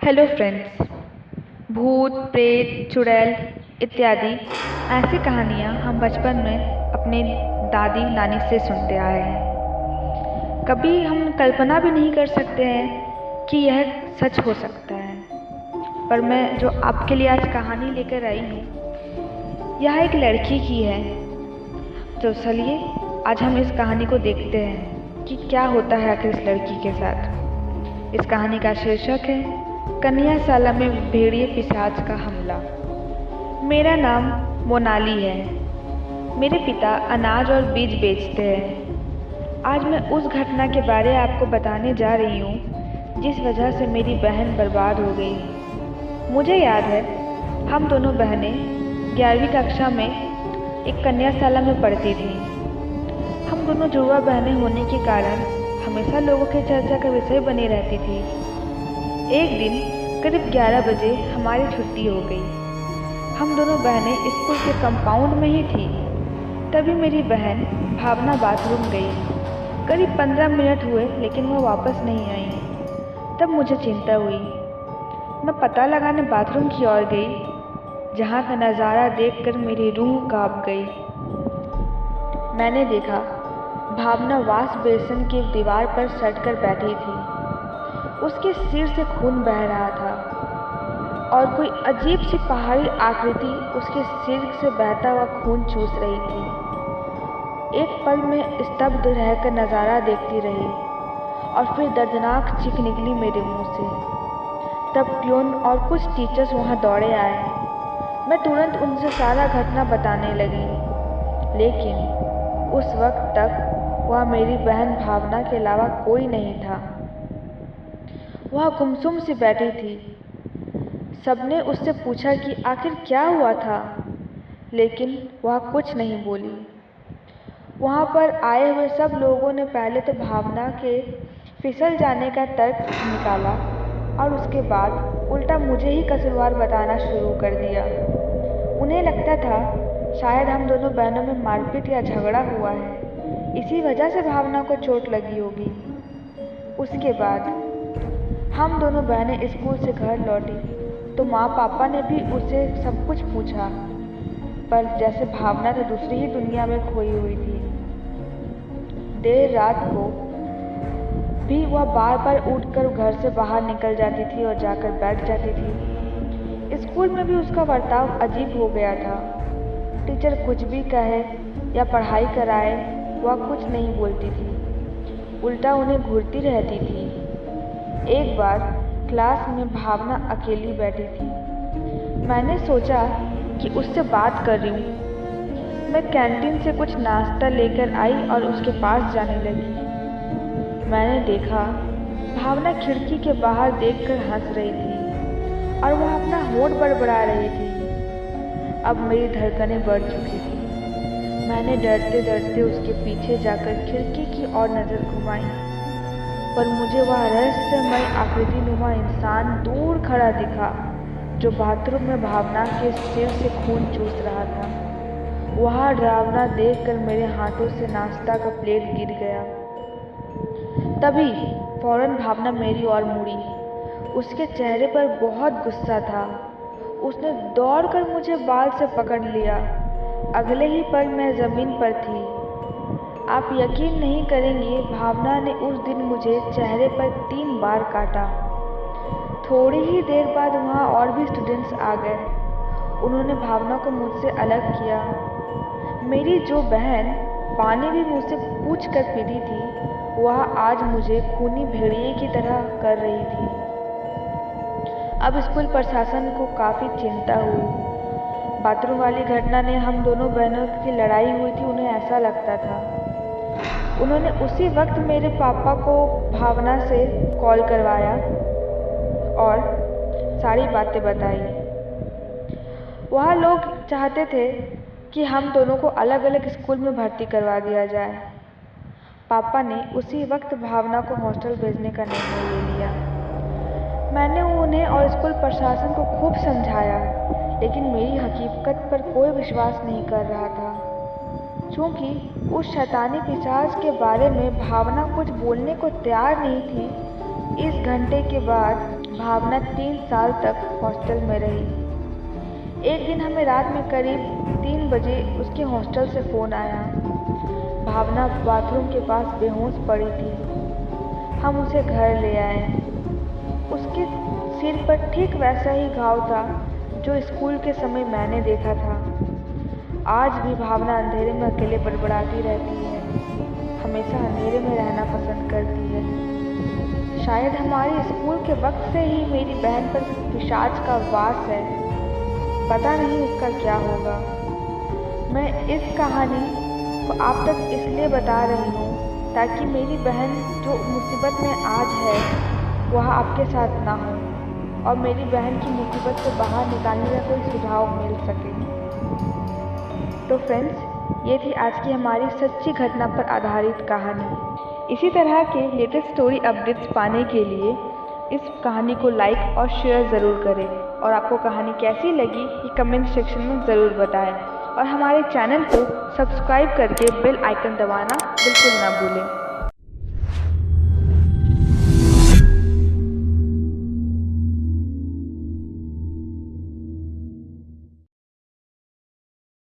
Hello friends. भूत प्रेत चुड़ैल इत्यादि ऐसी कहानियाँ हम बचपन में अपने दादी नानी से सुनते आए हैं। कभी हम कल्पना भी नहीं कर सकते हैं कि यह सच हो सकता है। पर मैं जो आपके लिए आज कहानी लेकर आई हूँ यह एक लड़की की है। तो चलिए आज हम इस कहानी को देखते हैं कि क्या होता है आखिर इस लड़की के साथ। इस कहानी का शीर्षक है कन्याशाला में भेड़िए पिशाच का हमला। मेरा नाम मोनाली है। मेरे पिता अनाज और बीज बेचते हैं। आज मैं उस घटना के बारे आपको बताने जा रही हूँ जिस वजह से मेरी बहन बर्बाद हो गई। मुझे याद है हम दोनों बहनें 11वीं कक्षा में एक कन्याशाला में पढ़ती थीं। हम दोनों जुड़वा बहनें होने के कारण हमेशा लोगों की चर्चा का विषय बनी रहती थी। एक दिन करीब 11 बजे हमारी छुट्टी हो गई। हम दोनों बहनें स्कूल के कंपाउंड में ही थी। तभी मेरी बहन भावना बाथरूम गई। करीब 15 मिनट हुए लेकिन वह वापस नहीं आई। तब मुझे चिंता हुई। मैं पता लगाने बाथरूम की ओर गई जहाँ का नज़ारा देखकर मेरी रूह कांप गई। मैंने देखा भावना वॉश बेसिन की दीवार पर सटकर बैठी थी। उसके सिर से खून बह रहा था और कोई अजीब सी पहाड़ी आकृति उसके सिर से बहता हुआ खून चूस रही थी। एक पल में स्तब्ध रहकर नज़ारा देखती रही और फिर दर्दनाक चीख निकली मेरे मुंह से। तब प्यून और कुछ टीचर्स वहां दौड़े आए। मैं तुरंत उनसे सारा घटना बताने लगी, लेकिन उस वक्त तक वह मेरी बहन भावना के अलावा कोई नहीं था। वह गुमसुम सी बैठी थी। सबने उससे पूछा कि आखिर क्या हुआ था, लेकिन वह कुछ नहीं बोली। वहाँ पर आए हुए सब लोगों ने पहले तो भावना के फिसल जाने का तर्क निकाला और उसके बाद उल्टा मुझे ही कसूरवार बताना शुरू कर दिया। उन्हें लगता था शायद हम दोनों बहनों में मारपीट या झगड़ा हुआ है, इसी वजह से भावना को चोट लगी होगी। उसके बाद हम दोनों बहनें स्कूल से घर लौटी तो माँ पापा ने भी उसे सब कुछ पूछा, पर जैसे भावना तो दूसरी ही दुनिया में खोई हुई थी। देर रात को भी वह बार बार उठकर घर से बाहर निकल जाती थी और जाकर बैठ जाती थी। स्कूल में भी उसका बर्ताव अजीब हो गया था। टीचर कुछ भी कहे या पढ़ाई कराए वह कुछ नहीं बोलती थी, उल्टा उन्हें घूरती रहती थी। एक बार क्लास में भावना अकेली बैठी थी। मैंने सोचा कि उससे बात कर रही हूँ। मैं कैंटीन से कुछ नाश्ता लेकर आई और उसके पास जाने लगी। मैंने देखा भावना खिड़की के बाहर देखकर हंस रही थी और वह अपना होंठ बड़बड़ा रही थी। अब मेरी धड़कनें बढ़ चुकी थी। मैंने डरते डरते उसके पीछे जाकर खिड़की की ओर नज़र घुमाई, पर मुझे वह रहस्यमय आकृति नुमा इंसान दूर खड़ा दिखा जो बाथरूम में भावना के सिर से खून चूस रहा था। वह डरावना देखकर मेरे हाथों से नाश्ता का प्लेट गिर गया। तभी फौरन भावना मेरी ओर मुड़ी। उसके चेहरे पर बहुत गुस्सा था। उसने दौड़कर मुझे बाल से पकड़ लिया। अगले ही पल मैं ज़मीन पर थी। आप यकीन नहीं करेंगे, भावना ने उस दिन मुझे चेहरे पर 3 बार काटा। थोड़ी ही देर बाद वहाँ और भी स्टूडेंट्स आ गए। उन्होंने भावना को मुझसे अलग किया। मेरी जो बहन पानी भी मुझसे पूछ कर पीती थी, वह आज मुझे खूनी भेड़िए की तरह कर रही थी। अब स्कूल प्रशासन को काफ़ी चिंता हुई। बाथरूम वाली घटना ने हम दोनों बहनों की लड़ाई हुई थी, उन्हें ऐसा लगता था। उन्होंने उसी वक्त मेरे पापा को भावना से कॉल करवाया और सारी बातें बताई। वह लोग चाहते थे कि हम दोनों को अलग अलग स्कूल में भर्ती करवा दिया जाए। पापा ने उसी वक्त भावना को हॉस्टल भेजने का निर्णय ले लिया। मैंने उन्हें और स्कूल प्रशासन को खूब समझाया, लेकिन मेरी हकीकत पर कोई विश्वास नहीं कर रहा था। क्योंकि उस शैतानी पिशाच के बारे में भावना कुछ बोलने को तैयार नहीं थी। इस घंटे के बाद भावना 3 साल तक हॉस्टल में रही। एक दिन हमें रात में करीब 3 बजे उसके हॉस्टल से फ़ोन आया। भावना बाथरूम के पास बेहोश पड़ी थी। हम उसे घर ले आए। उसके सिर पर ठीक वैसा ही घाव था जो स्कूल के समय मैंने देखा था। आज भी भावना अंधेरे में अकेले बड़बड़ाती रहती है, हमेशा अंधेरे में रहना पसंद करती है। शायद हमारे स्कूल के वक्त से ही मेरी बहन पर पिशाच का वास है, पता नहीं उसका क्या होगा। मैं इस कहानी को आप तक इसलिए बता रही हूँ ताकि मेरी बहन जो मुसीबत में आज है वह आपके साथ ना हो और मेरी बहन की मुसीबत से बाहर निकालने का कोई सुझाव मिल सके। तो फ्रेंड्स, ये थी आज की हमारी सच्ची घटना पर आधारित कहानी। इसी तरह के लेटेस्ट स्टोरी अपडेट्स पाने के लिए इस कहानी को लाइक और शेयर ज़रूर करें और आपको कहानी कैसी लगी ये कमेंट सेक्शन में ज़रूर बताएं और हमारे चैनल को सब्सक्राइब करके बेल आइकन दबाना बिल्कुल ना भूलें।